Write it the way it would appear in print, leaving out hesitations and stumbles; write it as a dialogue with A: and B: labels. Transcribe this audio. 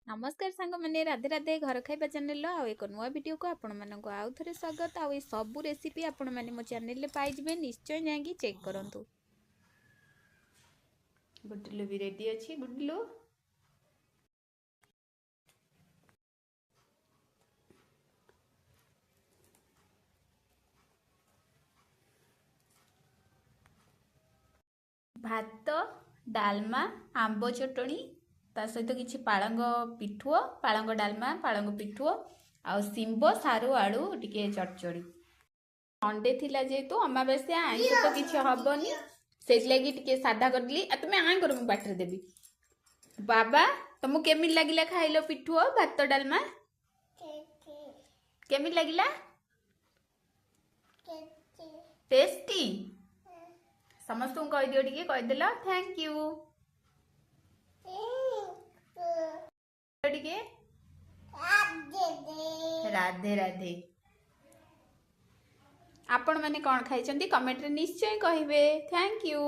A: नमस्कार सांग मैंने राधे राधे घर खाइबा चैनल आउ एक नुआ वीडियो को आपण मानक आउ थे स्वागत आउ सब रेसिपी आपण मैंने मो चैनल पाइबे निश्चय जाकि चेक करंतु। गुडलू भी रेडी अच्छी गुडलू भात डालमा आंब चटणी ता सहित किसी पालंग पिठुओ पालंग डालमा पालंग पिठुओ आ सिंब सारू आलू टिके चटचड़ी अंडे थिला जेतु अमावास्या आइंस तो किसी हबनी से लगी टिके सादा करली तुम आँ कर बाटर देवी बाबा तुमको केमी लगिला खाइल पिठुओ भात डालमा केमी लगिला टेस्टी समस्त कह दियो टिके कहीदेल थैंक यू टिके राधे राधे आपण मैंने कौन खाई कमेंट रे निश्चय कहिबे थैंक यू।